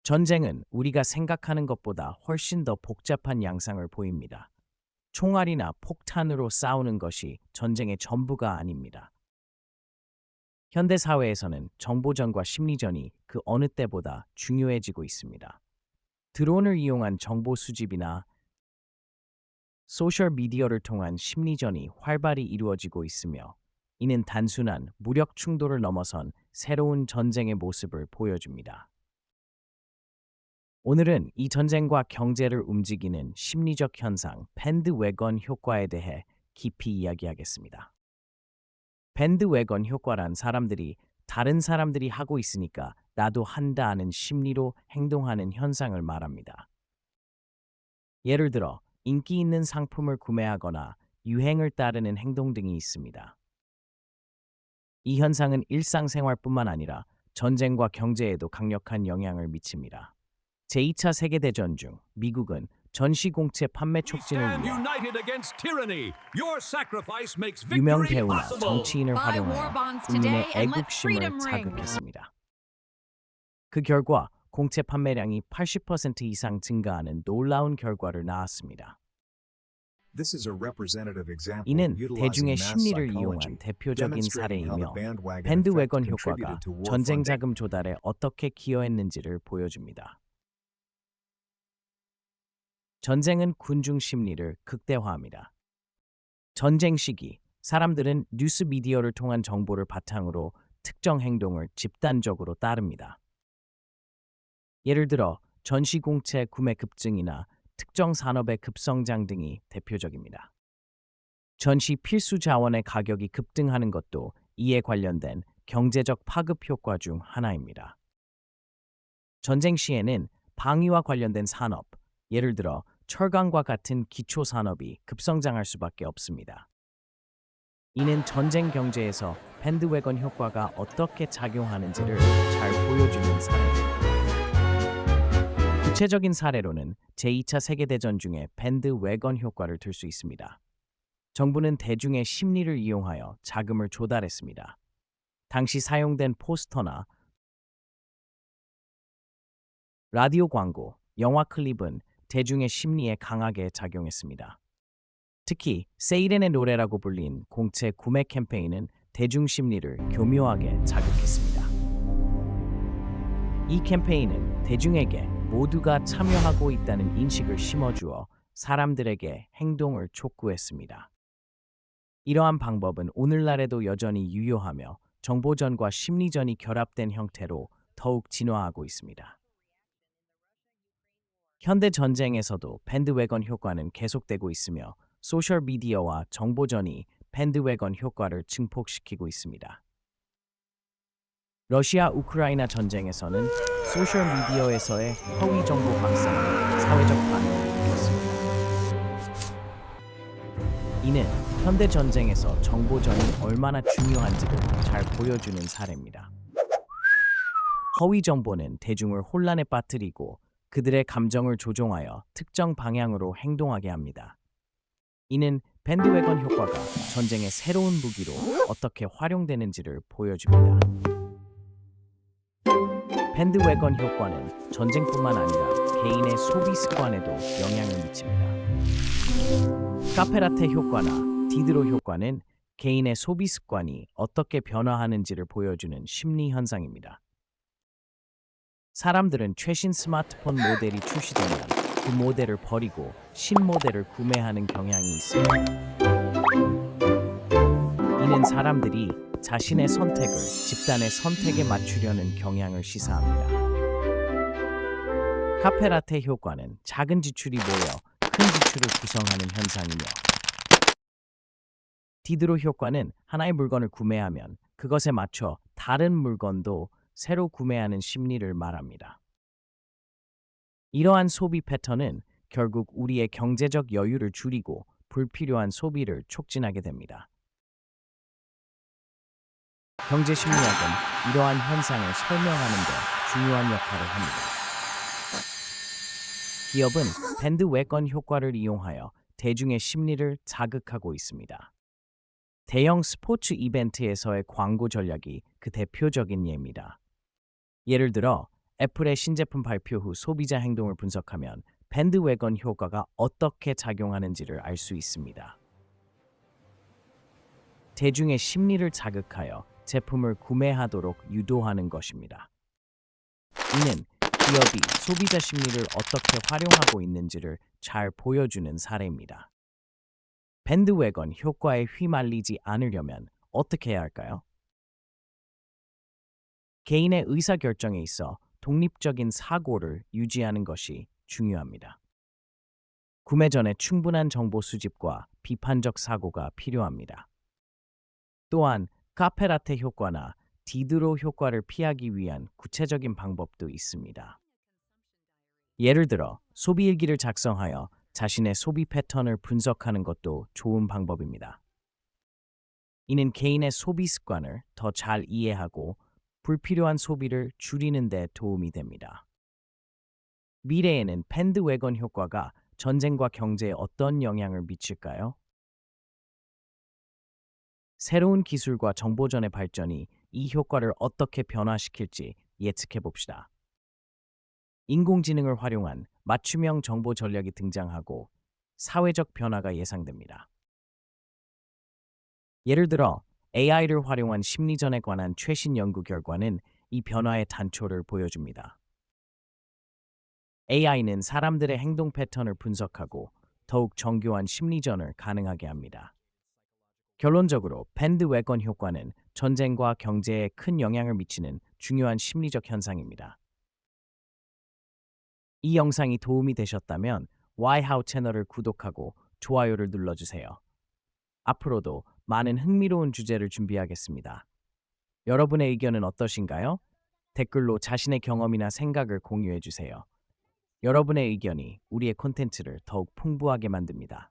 전쟁은 우리가 생각하는 것보다 훨씬 더 복잡한 양상을 보입니다. 총알이나 폭탄으로 싸우는 것이 전쟁의 전부가 아닙니다. 현대 사회에서는 정보전과 심리전이 그 어느 때보다 중요해지고 있습니다. 드론을 이용한 정보 수집이나 소셜미디어를 통한 심리전이 활발히 이루어지고 있으며, 이는 단순한 무력 충돌을 넘어선 새로운 전쟁의 모습을 보여줍니다. 오늘은 이 전쟁과 경제를 움직이는 심리적 현상, 밴드웨건 효과에 대해 깊이 이야기하겠습니다. 밴드웨건 효과란 사람들이 다른 사람들이 하고 있으니까 나도 한다는 심리로 행동하는 현상을 말합니다. 예를 들어 인기 있는 상품을 구매하거나 유행을 따르는 행동 등이 있습니다. 이 현상은 일상생활뿐만 아니라 전쟁과 경제에도 강력한 영향을 미칩니다. 제2차 세계대전 중 미국은 전시공채 판매 촉진을 위해 유명 배우나 정치인을 활용하여 국민의 애국심을 자극했습니다. 그 결과 공채 판매량이 80% 이상 증가하는 놀라운 결과를 낳았습니다. 이는 대중의 심리를 이용한 대표적인 사례이며, 밴드웨건 효과가 전쟁 자금 조달에 어떻게 기여했는지를 보여줍니다. 전쟁은 군중 심리를 극대화합니다. 전쟁 시기, 사람들은 뉴스 미디어를 통한 정보를 바탕으로 특정 행동을 집단적으로 따릅니다. 예를 들어 전시공채 구매 급증이나 특정 산업의 급성장 등이 대표적입니다. 전시 필수 자원의 가격이 급등하는 것도 이에 관련된 경제적 파급 효과 중 하나입니다. 전쟁 시에는 방위와 관련된 산업, 예를 들어 철강과 같은 기초 산업이 급성장할 수밖에 없습니다. 이는 전쟁 경제에서 밴드웨건 효과가 어떻게 작용하는지를 잘 보여주는 사례입니다. 구체적인 사례로는 제2차 세계대전 중에 밴드웨건 효과를 들 수 있습니다. 정부는 대중의 심리를 이용하여 자금을 조달했습니다. 당시 사용된 포스터나 라디오 광고, 영화 클립은 대중의 심리에 강하게 작용했습니다. 특히 세이렌의 노래라고 불린 공채 구매 캠페인은 대중 심리를 교묘하게 자극했습니다. 이 캠페인은 대중에게 모두가 참여하고 있다는 인식을 심어주어 사람들에게 행동을 촉구했습니다. 이러한 방법은 오늘날에도 여전히 유효하며, 정보전과 심리전이 결합된 형태로 더욱 진화하고 있습니다. 현대 전쟁에서도 밴드웨건 효과는 계속되고 있으며, 소셜미디어와 정보전이 밴드웨건 효과를 증폭시키고 있습니다. 러시아 우크라이나 전쟁에서는 소셜미디어에서의 허위 정보 확산이 사회적 반응을 일으켰습니다. 이는 현대 전쟁에서 정보전이 얼마나 중요한지를 잘 보여주는 사례입니다. 허위 정보는 대중을 혼란에 빠뜨리고 그들의 감정을 조종하여 특정 방향으로 행동하게 합니다. 이는 밴드웨건 효과가 전쟁의 새로운 무기로 어떻게 활용되는지를 보여줍니다. 밴드웨건 효과는 전쟁뿐만 아니라 개인의 소비 습관에도 영향을 미칩니다. 카페라테 효과나 디드로 효과는 개인의 소비 습관이 어떻게 변화하는지를 보여주는 심리 현상입니다. 사람들은 최신 스마트폰 모델이 출시되면 그 모델을 버리고 신모델을 구매하는 경향이 있습니다. 이는 사람들이 자신의 선택을 집단의 선택에 맞추려는 경향을 시사합니다. 카페라테 효과는 작은 지출이 모여 큰 지출을 구성하는 현상이며, 디드로 효과는 하나의 물건을 구매하면 그것에 맞춰 다른 물건도 새로 구매하는 심리를 말합니다. 이러한 소비 패턴은 결국 우리의 경제적 여유를 줄이고 불필요한 소비를 촉진하게 됩니다. 경제심리학은 이러한 현상을 설명하는 데 중요한 역할을 합니다. 기업은 밴드웨건 효과를 이용하여 대중의 심리를 자극하고 있습니다. 대형 스포츠 이벤트에서의 광고 전략이 그 대표적인 예입니다. 예를 들어 애플의 신제품 발표 후 소비자 행동을 분석하면 밴드웨건 효과가 어떻게 작용하는지를 알 수 있습니다. 대중의 심리를 자극하여 제품을 구매하도록 유도하는 것입니다. 이는 기업이 소비자 심리를 어떻게 활용하고 있는지를 잘 보여주는 사례입니다. 밴드웨건 효과에 휘말리지 않으려면 어떻게 해야 할까요? 개인의 의사결정에 있어 독립적인 사고를 유지하는 것이 중요합니다. 구매 전에 충분한 정보 수집과 비판적 사고가 필요합니다. 또한 카페라테 효과나 디드로 효과를 피하기 위한 구체적인 방법도 있습니다. 예를 들어 소비 일기를 작성하여 자신의 소비 패턴을 분석하는 것도 좋은 방법입니다. 이는 개인의 소비 습관을 더 잘 이해하고 불필요한 소비를 줄이는 데 도움이 됩니다. 미래에는 밴드웨건 효과가 전쟁과 경제에 어떤 영향을 미칠까요? 새로운 기술과 정보전의 발전이 이 효과를 어떻게 변화시킬지 예측해 봅시다. 인공지능을 활용한 맞춤형 정보 전략이 등장하고 사회적 변화가 예상됩니다. 예를 들어 AI를 활용한 심리전에 관한 최신 연구 결과는 이 변화의 단초를 보여줍니다. AI는 사람들의 행동 패턴을 분석하고 더욱 정교한 심리전을 가능하게 합니다. 결론적으로 밴드웨건 효과는 전쟁과 경제에 큰 영향을 미치는 중요한 심리적 현상입니다. 이 영상이 도움이 되셨다면 와이하우 채널을 구독하고 좋아요를 눌러주세요. 앞으로도 많은 흥미로운 주제를 준비하겠습니다. 여러분의 의견은 어떠신가요? 댓글로 자신의 경험이나 생각을 공유해 주세요. 여러분의 의견이 우리의 콘텐츠를 더욱 풍부하게 만듭니다.